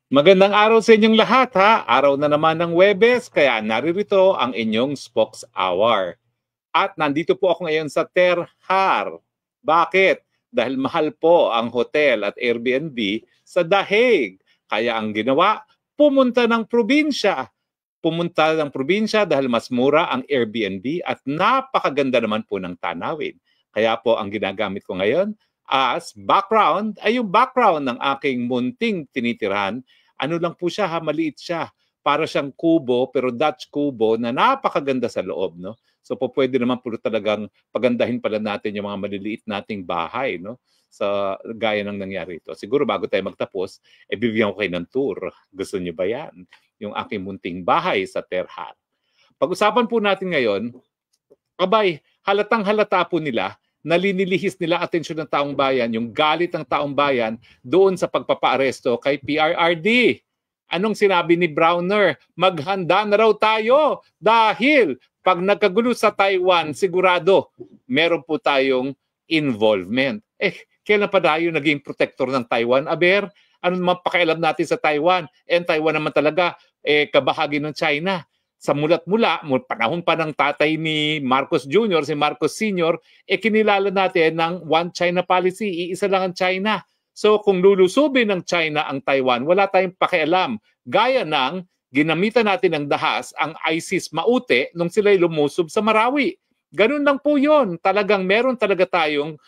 Magandang araw sa inyong lahat ha. Araw na naman ng Webes, kaya naririto ang inyong Spokes Hour. At nandito po ako ngayon sa Terhar. Bakit? Dahil mahal po ang hotel at Airbnb sa Dahig. Kaya ang ginawa, pumunta ng probinsya. Pumunta ng probinsya dahil mas mura ang Airbnb at napakaganda naman po ng tanawin. Kaya po ang ginagamit ko ngayon as background ay yung background ng aking munting tinitirahan. Ano lang po siya ha, maliit siya. Para siyang kubo pero Dutch kubo na napakaganda sa loob, no? So po pwede naman po talagang pagandahin pala natin yung mga maliliit nating bahay, no? Sa gaya ng nangyari ito. Siguro bago tayo magtapos, bibigyan ko kayo ng tour. Gusto niyo ba yan? Yung aking munting bahay sa Terhar. Pag-usapan po natin ngayon, abay, halatang halata po nila, nalinilihis nila atensyon ng taong bayan, yung galit ng taong bayan doon sa pagpapaaresto kay PRRD. Anong sinabi ni Browner? Maghanda na raw tayo dahil pag nagkagulo sa Taiwan, sigurado meron po tayong involvement. Kailan pa tayo naging protector ng Taiwan? Aber, ano naman pakialam natin sa Taiwan? Taiwan naman talaga, kabahagi ng China. Sa mulat-mula, panahon pa ng tatay ni Marcos Jr., si Marcos Sr., kinilala natin ng One China policy, iisa lang ang China. So kung lulusubin ng China ang Taiwan, wala tayong pakialam. Gaya ng ginamitan natin ng dahas ang ISIS Maute nung sila'y lumusob sa Marawi. Ganun lang po yun. Talagang meron talaga tayong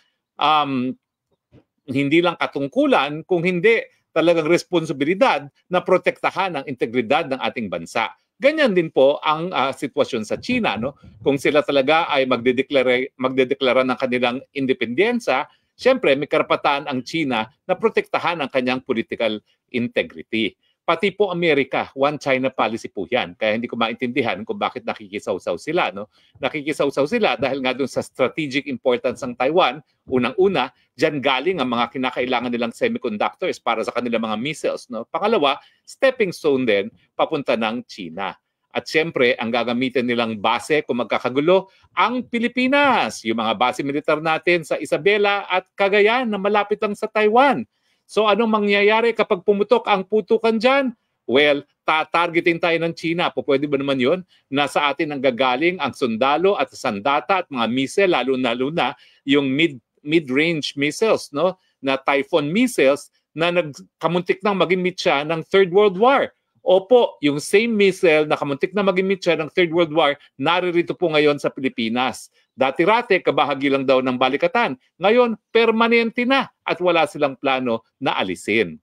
hindi lang katungkulan, kung hindi talagang responsibilidad na protektahan ang integridad ng ating bansa. Ganyan din po ang sitwasyon sa China, no? Kung sila talaga ay magdedeklara ng kanilang independensya, siyempre may karapatan ang China na protektahan ang kanyang political integrity. Pati po Amerika, One China policy po yan. Kaya hindi ko maintindihan kung bakit nakikisawsaw sila, no? Nakikisawsaw sila dahil nga doon sa strategic importance ng Taiwan. Unang-una, diyan galing ang mga kinakailangan nilang semiconductors para sa kanilang mga missiles, no? Pangalawa, stepping stone din papunta ng China. At siyempre, ang gagamitin nilang base kung magkakagulo, ang Pilipinas. Yung mga base militar natin sa Isabela at Cagayan na malapit lang sa Taiwan. So anong mangyayari kapag pumutok ang putukan dyan? Well, tatargetin tayo ng China. Pwede ba naman yun? Nasa atin ang gagaling ang sundalo at sandata at mga missile, lalo na yung mid-range missiles, no? Na Typhoon missiles na kamuntik nang maging mitya ng Third World War. Opo, yung same missile na kamuntik na maging mitya ng Third World War, naririto po ngayon sa Pilipinas. Dati-rate, kabahagi lang daw ng balikatan. Ngayon, permanente na at wala silang plano na alisin.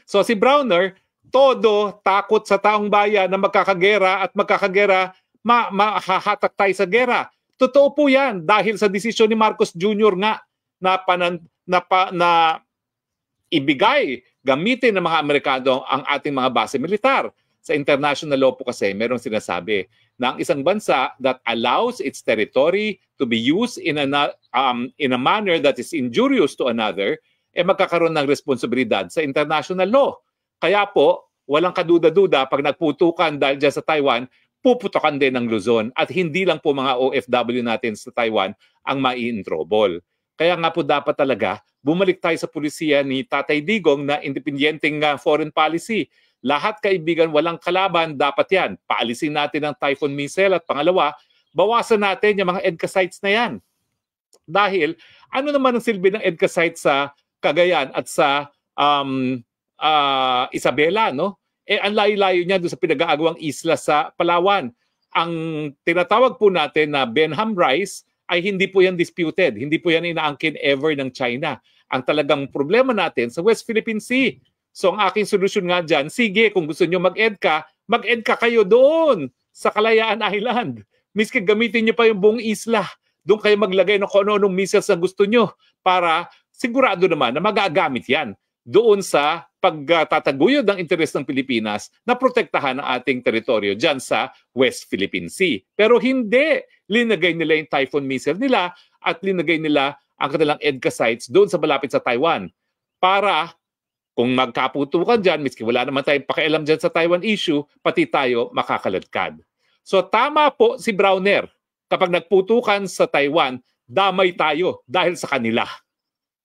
So si Browner, todo takot sa taong bayan na magkakagera at magkakagera, mahahatak tayo sa gera. Totoo po yan dahil sa desisyon ni Marcos Jr. nga na ibigay, gamitin ng mga Amerikano ang ating mga base militar. Sa international law po kasi merong sinasabi na ang isang bansa that allows its territory to be used in a manner that is injurious to another, magkakaroon ng responsibilidad sa international law. Kaya po, walang kaduda-duda pag nagputukan dahil dyan sa Taiwan, puputokan din ng Luzon at hindi lang po mga OFW natin sa Taiwan ang mai-introbol. Kaya nga po dapat talaga bumalik tayo sa pulisiya ni Tatay Digong na independenteng foreign policy. Lahat kaibigan, walang kalaban, dapat yan. Paalisin natin ang Typhoon missile at pangalawa, bawasan natin yung mga EDCA sites na yan. Dahil ano naman ang silbi ng EDCA sites sa Cagayan at sa Isabela, no? Ang layo-layo niya doon sa pinag-aagawang isla sa Palawan. Ang tinatawag po natin na Benham Rice ay hindi po yan disputed. Hindi po yan inaangkin ever ng China. Ang talagang problema natin sa West Philippine Sea. So ang aking solusyon nga dyan, sige, kung gusto nyo mag-EDCA kayo doon sa Kalayaan Island. Miski gamitin nyo pa yung buong isla. Doon kayo maglagay ng kung ano-anong missiles na gusto nyo para sigurado naman na magagamit yan doon sa pagtataguyod ng interes ng Pilipinas na protektahan ang ating teritoryo dyan sa West Philippine Sea. Pero hindi. Linagay nila yung Typhoon missile nila at linagay nila ang kanilang EDCA sites doon sa malapit sa Taiwan para kung magkaputukan dyan, miski wala naman tayong pakialam dyan sa Taiwan issue, pati tayo makakaladkad. So tama po si Browner. Kapag nagputukan sa Taiwan, damay tayo dahil sa kanila.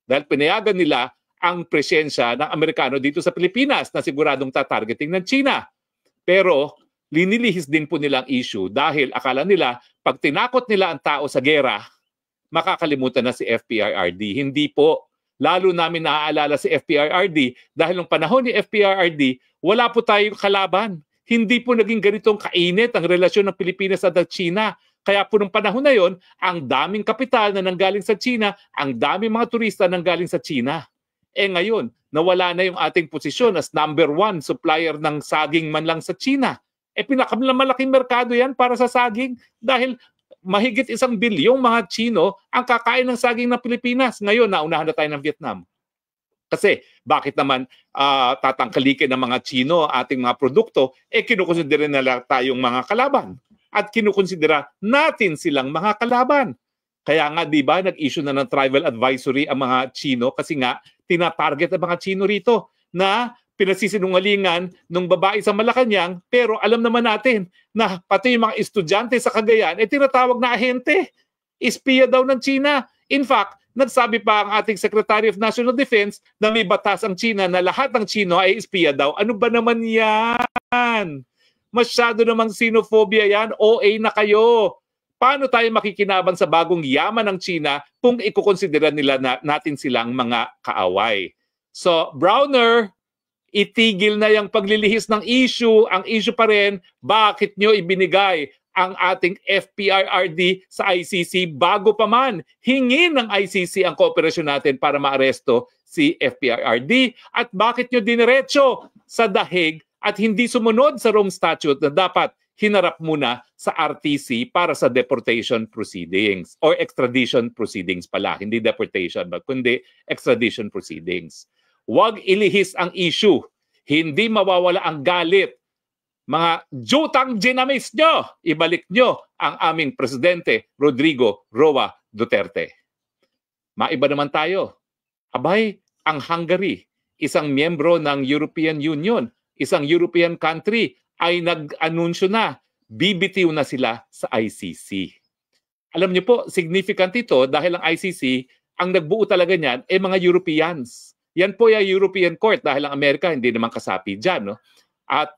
Dahil pinayagan nila ang presensya ng Amerikano dito sa Pilipinas na siguradong tatargeting ng China. Pero linilihis din po nilang issue dahil akala nila pag tinakot nila ang tao sa gera, makakalimutan na si FPIRD. Hindi po. Lalo namin naaalala si FPIRD dahil nung panahon ni FPIRD, wala po tayong kalaban. Hindi po naging ganitong kainit ang relasyon ng Pilipinas at China. Kaya po nung panahon na yon, ang daming kapital na nanggaling sa China, ang daming mga turista nanggaling sa China. Ngayon, nawala na yung ating posisyon as #1 supplier ng saging man lang sa China. Pinakamalaking merkado yan para sa saging dahil mahigit 1 bilyong mga Chino ang kakain ng saging ng Pilipinas. Ngayon, naunahan na tayo ng Vietnam. Kasi bakit naman tatangkalikin ng mga Chino ating mga produkto, kinukonsidera nila tayong mga kalaban. At kinukonsidera natin silang mga kalaban. Kaya nga, di ba, nag-issue na ng travel advisory ang mga Chino kasi nga, tinatarget ang mga Chino rito na pinasisinungalingan ng babae sa Malacanang, pero alam naman natin na pati yung mga estudyante sa Cagayan, tinatawag na ahente. Espiya daw ng China. In fact, nagsabi pa ang ating Secretary of National Defense na may batas ang China na lahat ng Chino ay espiya daw. Ano ba naman yan? Masyado namang xenophobia yan. OA na kayo. Paano tayo makikinabang sa bagong yaman ng China kung ikukonsidera nila natin silang mga kaaway? So, Browner, itigil na yung paglilihis ng issue. Ang issue pa rin, bakit nyo ibinigay ang ating FPIRD sa ICC bago pa man hingin ng ICC ang kooperasyon natin para maaresto si FPIRD? At bakit nyo diniretso sa dahig at hindi sumunod sa Rome Statute na dapat hinarap muna sa RTC para sa deportation proceedings or extradition proceedings pala. Hindi deportation, kundi extradition proceedings. Huwag ilihis ang issue. Hindi mawawala ang galit. Mga jutang ginamis nyo, ibalik nyo ang aming Presidente Rodrigo Roa Duterte. Maiba naman tayo. Abay, ang Hungary, isang miyembro ng European Union, isang European country, ay nag-anunsyo na, bibitiw na sila sa ICC. Alam niyo po, significant ito dahil ang ICC, ang nagbuo talaga niyan, mga Europeans. Yan po yung European Court dahil ang Amerika hindi naman kasapi dyan. No? At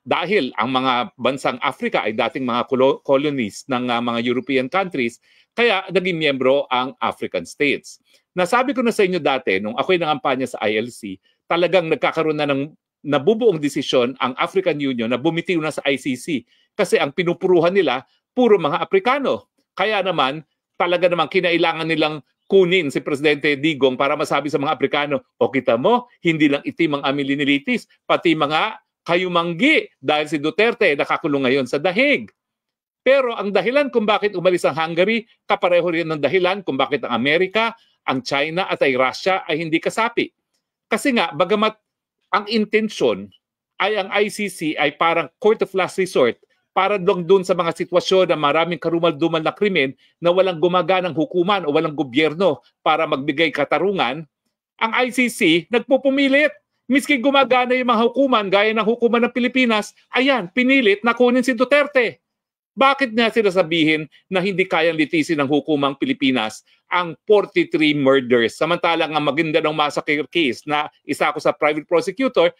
dahil ang mga bansang Africa ay dating mga colonies ng mga European countries, kaya naging miyembro ang African states. Nasabi ko na sa inyo dati, nung ako'y nangampanya sa ILC, talagang nagkakaroon na ng nabubuong desisyon ang African Union na bumitiw na sa ICC kasi ang pinupuruhan nila puro mga Aprikano. Kaya naman, talaga naman kinailangan nilang kunin si Presidente Digong para masabi sa mga Aprikano, o kita mo, hindi lang itim ang aming linilitis, pati mga kayumanggi dahil si Duterte nakakulong ngayon sa dahig. Pero ang dahilan kung bakit umalis ang Hungary, kapareho rin ng dahilan kung bakit ang Amerika, ang China at ay Russia ay hindi kasapi. Kasi nga, bagamat ang intensyon ay ang ICC ay parang court of last resort para doon sa mga sitwasyon na maraming karumal-dumal na krimen na walang gumaganang hukuman o walang gobyerno para magbigay katarungan, ang ICC nagpupumilit. Miski gumagana yung mga hukuman, gaya ng hukuman ng Pilipinas, ayan, pinilit na kunin si Duterte. Bakit nga sila sabihin na hindi kayang litisin ng hukumang Pilipinas ang 43 murders? Samantalang ang Maguindanao massacre case na isa ako sa private prosecutor,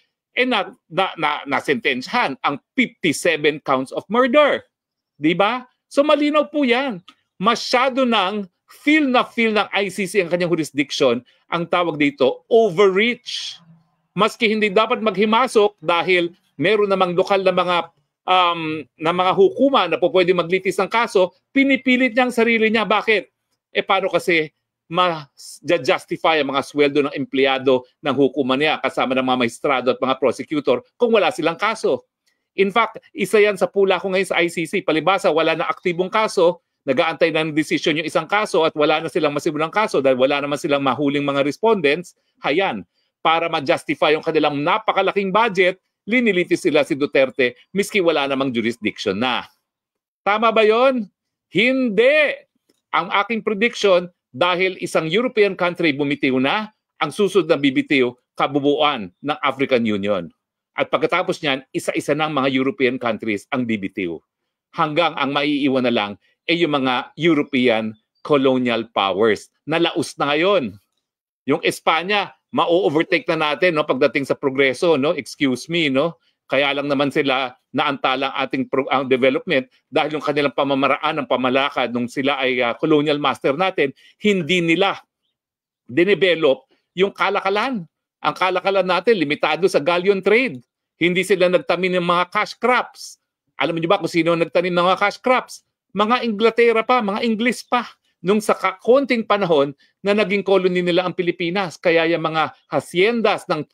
nasentensyahan ang 57 counts of murder. Diba? So malinaw po yan. Masyado ng feel ng ICC ang kanyang jurisdiction, ang tawag dito, overreach. Maski hindi dapat maghimasok dahil meron namang lokal na mga hukuma na po pwede maglitis ng kaso, pinipilit niya ang sarili niya. Bakit? Paano kasi ma-justify ang mga sweldo ng empleyado ng hukuma niya kasama ng mga maestrado at mga prosecutor kung wala silang kaso? In fact, isa yan sa pula ko ngayon sa ICC. Palibasa, wala na aktibong kaso, nag-aantay ng desisyon yung isang kaso at wala na silang masimulang kaso dahil wala naman silang mahuling mga respondents. Hayan, para ma-justify yung kanilang napakalaking budget, linilitis sila si Duterte miski wala namang jurisdiction na. Tama ba yon? Hindi! Ang aking prediction, dahil isang European country bumitiw na, ang susunod na bibitiw, kabubuan ng African Union. At pagkatapos niyan, isa-isa ng mga European countries ang bibitiw. Hanggang ang maiiwan na lang ay yung mga European colonial powers na laos na ngayon. Yung Espanya, ma-overtake na natin, no, pagdating sa progreso, no? Excuse me, no? Kaya lang naman sila naantala ang ating development dahil yung kanilang pamamaraan ng pamalakad nung sila ay colonial master natin, hindi nila dinevelop yung kalakalan. Ang kalakalan natin, limitado sa galleon trade. Hindi sila nagtanim ng mga cash crops. Alam niyo ba kung sino nagtanim ng mga cash crops? Mga Inglaterra pa, mga Ingles pa. Nung sa konting panahon na naging colony nila ang Pilipinas. Kaya yung mga haciendas ng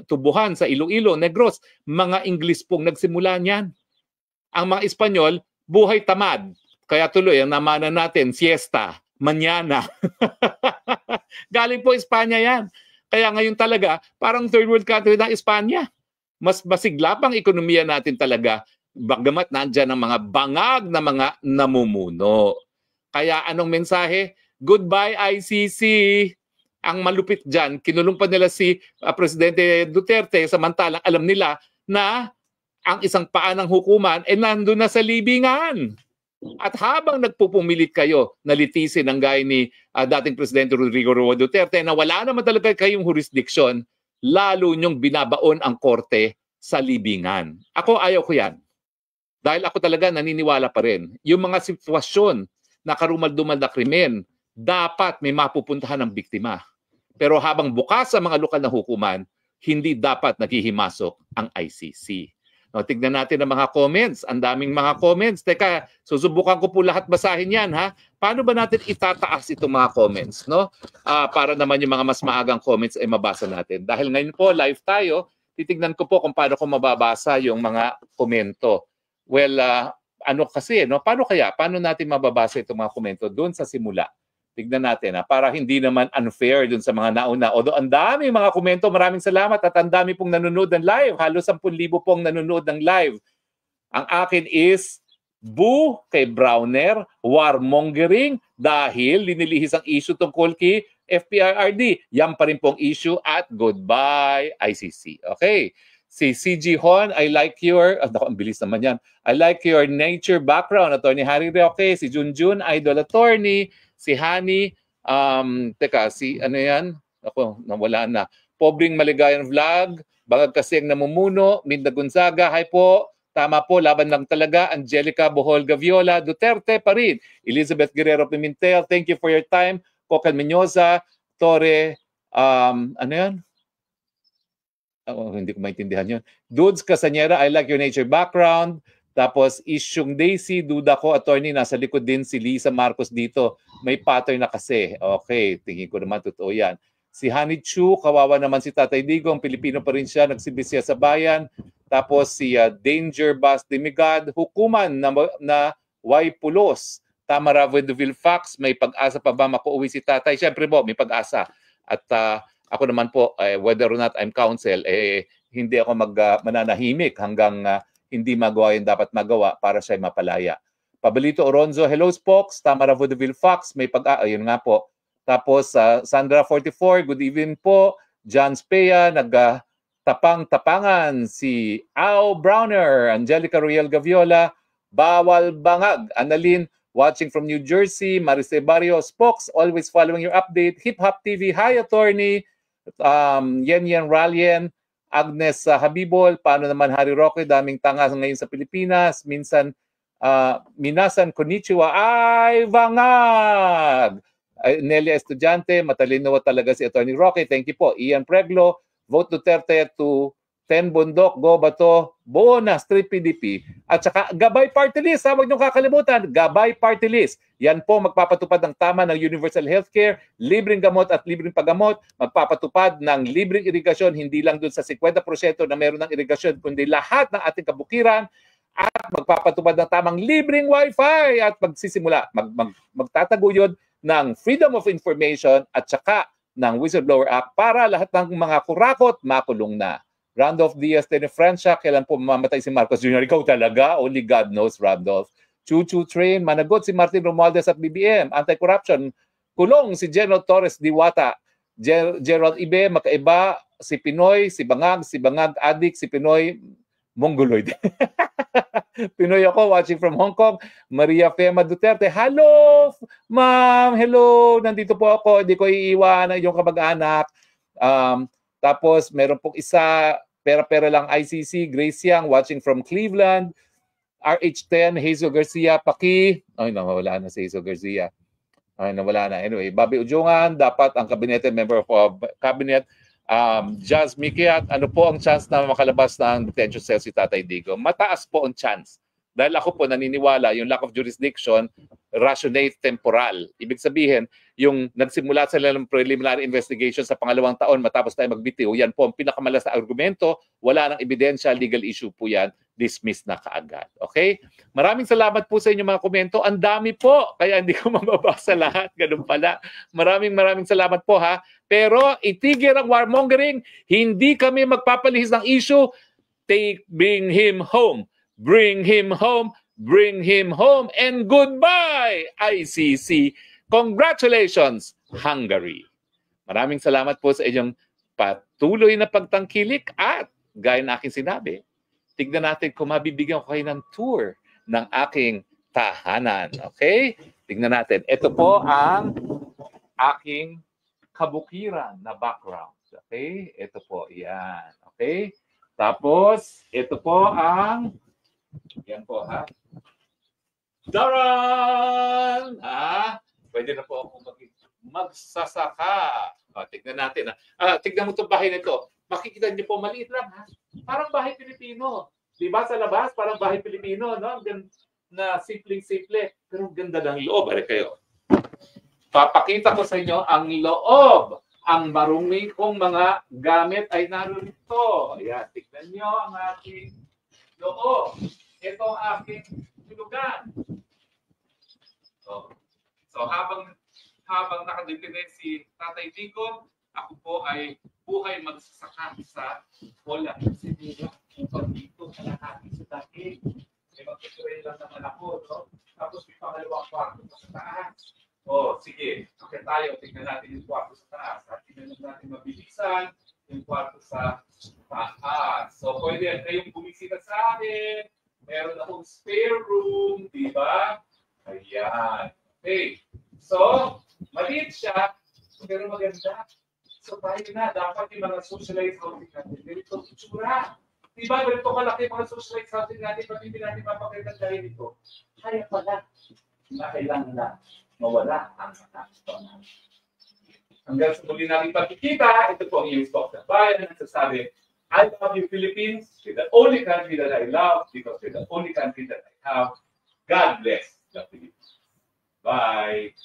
tubuhan sa Iloilo, Negros, mga Ingles pong nagsimula niyan. Ang mga Espanyol, buhay tamad. Kaya tuloy, ang namana natin, siesta, mañana. Galing po Espanya yan. Kaya ngayon talaga, parang third world country na Espanya. Mas masigla pang ekonomiya natin talaga, bagamat nandyan ang mga bangag na mga namumuno. Kaya anong mensahe? Goodbye ICC. Ang malupit dyan, kinulong pa nila si Presidente Duterte, samantalang alam nila na ang isang paa ng hukuman ay nandun na sa libingan. At habang nagpupumilit kayo na litisin ang gaya ni dating Presidente Rodrigo Roa Duterte na wala naman talaga kayong jurisdiction, lalo nyong binabaon ang korte sa libingan. Ako ayaw ko yan. Dahil ako talaga naniniwala pa rin. Yung mga sitwasyon na karumal-dumal na krimen, dapat may mapupuntahan ng biktima. Pero habang bukas sa mga lokal na hukuman, hindi dapat naghihimasok ang ICC. No, tignan natin ang mga comments. Ang daming mga comments. Teka, susubukan ko po lahat basahin yan, ha? Paano ba natin itataas itong mga comments, no? Para naman yung mga mas maagang comments ay mabasa natin. Dahil ngayon po, live tayo, titignan ko po kung paano ko mababasa yung mga komento. Well, ano kasi, no? Paano natin mababasa itong mga komento doon sa simula? Tignan natin, para hindi naman unfair doon sa mga nauna. Although ang dami mga komento, maraming salamat at ang dami pong nanonood ng live. Halos 10,000 pong nanonood ng live. Ang akin is boo kay Browner, warmongering dahil linilihis ang issue tungkol kay FPIRD. Yan pa rin pong issue at goodbye ICC. Okay. Si CG Hon, I like your, ang bilis naman yan. I like your nature background, Attorney Harry Roque. Si Junjun, idol attorney. Si Hani, si ano yan? Ako, nawala na. Pobreng Maligayang Vlog, Bangag kasi ang namumuno, Minda Gonzaga, hi po. Tama po, laban lang talaga. Angelica Bohol Gaviola, Duterte pa rin. Elizabeth Guerrero Pimentel, thank you for your time. Cocal Menyoza, Torre, ano yan? Hindi ko maintindihan yun. Dudes Casañera, I like your nature background. Tapos Isyong Daisy, duda ko, attorney, nasa likod din si Lisa Marcos dito. May pattern na kasi. Okay, tingin ko naman totoo yan. Si Honey Chu, kawawa naman si Tatay Digong, Pilipino pa rin siya, nagsibisya sa bayan. Tapos si Danger Bas Demigad, hukuman na Y Pulos. Tamara Veduville Fax, may pag-asa pa ba makauwi si Tatay? Siyempre po, may pag-asa. At ako naman po, whether or not I'm counsel, hindi ako mananahimik hanggang hindi magawa yung dapat magawa para siya mapalaya. Pabalito Oronzo, hello Spokes, Tamara Vaudeville Fox, may ayun nga po. Tapos Sandra 44, good evening po. John Spea, nagtapang-tapangan. Si Al Browner, Angelica Royal Gaviola, Bawal Bangag, Annalyn, watching from New Jersey. Maricel Barrio, Spokes, always following your update. Hip Hop TV, hi attorney. Yen Ralien, Agnes Habibol, paano naman Harry Roque, daming tanga ngayon sa Pilipinas. Minsan, minasan konnichiwa, ay bangag! Nelia Estudiante, matalino talaga si Attorney Roque. Thank you po. Ian Preglo, vote Duterte to 10 bundok, go bato, bonus, 3 PDP. At saka Gabay Party List, huwag niyong kakalimutan, Gabay Party List. Yan po magpapatupad ng tama ng universal healthcare, libreng gamot at libreng paggamot, magpapatupad ng libreng irigasyon, hindi lang dun sa 50% na meron ng irigasyon, kundi lahat ng ating kabukiran, at magpapatupad ng tamang libreng wifi at magsisimula, magtataguyod ng Freedom of Information at saka ng Whistleblower Act para lahat ng mga kurakot makulong na. Randolph Diaz de Francia, kailan po mamamatay si Marcos Jr.? Ikaw talaga? Only God knows, Randolph. Choo-choo train, managot si Martin Romualdez at BBM. Anti-corruption, kulong si General Torres Diwata. Gerald Ibe, makaiba, si Pinoy, si Bangag adik, si Pinoy, Mongoloid. Pinoy ako, watching from Hong Kong. Maria Fema Duterte, hello, ma'am, hello, nandito po ako, hindi ko iiwan ang iyong kamag-anak. Tapos meron pong isa, pera-pera lang ICC, Grace Yang, watching from Cleveland. RH10, Hazel Garcia, Paki. Ay, nawala na si Hazel Garcia. Ay, nawala na. Anyway, Bobby Ujungan, dapat ang cabinet member of cabinet, Jazz Mikiat, ano po ang chance na makalabas ng detention cell si Tatay Digo? Mataas po ang chance. Dahil ako po naniniwala, yung lack of jurisdiction, rationate temporal. Ibig sabihin, yung nagsimula sila ng preliminary investigation sa pangalawang taon matapos tayo magbitiw, yan po ang pinakamalas na argumento, wala nang ebidensya, legal issue po yan, dismiss na kaagad. Okay? Maraming salamat po sa inyong mga komento. Ang dami po, kaya hindi ko mababasa lahat. Ganun pala. Maraming salamat po ha. Pero itigil ang warmongering, hindi kami magpapalihis ng issue, bring him home. Bring him home, bring him home, and goodbye, ICC. Congratulations, Hungary. Maraming salamat po sa inyong patuloy na pagtangkilik at gaya na aking sinabi, tignan natin kung mabibigyan ko kayo ng tour ng aking tahanan. Okay? Tignan natin. Ito po ang aking kabukiran na background. Okay? Ito po. Yan. Okay? Tapos, ito po ang yan po, ha? Daran! Pwede na po ako magsasaka. Tignan natin. Tignan mo itong bahay nito. Makikita niyo po, maliit lang, ha? Parang bahay Pilipino. Diba sa labas? Parang bahay Pilipino, no? Na simpleng-simple. Pero ganda ng loob. Ari kayo. Papakita ko sa inyo ang loob. Ang marumi kong mga gamit ay narito. Ayan, tignan niyo ang aking loob. Ito ang aking tulugan. So habang nakadetine si Tatay Digo, ako po ay buhay magsasaka sa Poland. Kasi ito dito kalahati sa dahil. May magtutuloy lang naman ako. No? Tapos may pangalawang kwarto sa taas. Sige. Okay tayo. Tingnan natin yung kwarto sa taas. At tingnan natin mabilisan yung kwarto sa taas. So pwede kayong bumisita sa akin. Meron akong spare room, di ba? Ayan. Okay. So, maliit siya, pero maganda. So, tayo na. Dapat yung mga socialized housing natin. Ganito, itsura. Di ba? Ganito kalaki mga socialized housing natin. Pag hindi natin mapakita dahil ito. Kaya pala. Na kailangan na mawala ang nakakita. Hanggang sa muli natin pagkikita, ito po ang iyong Spox na Bayan. Nagsasabi, I love you, Philippines. You're the only country that I love because you're the only country that I have. God bless the Philippines. Bye.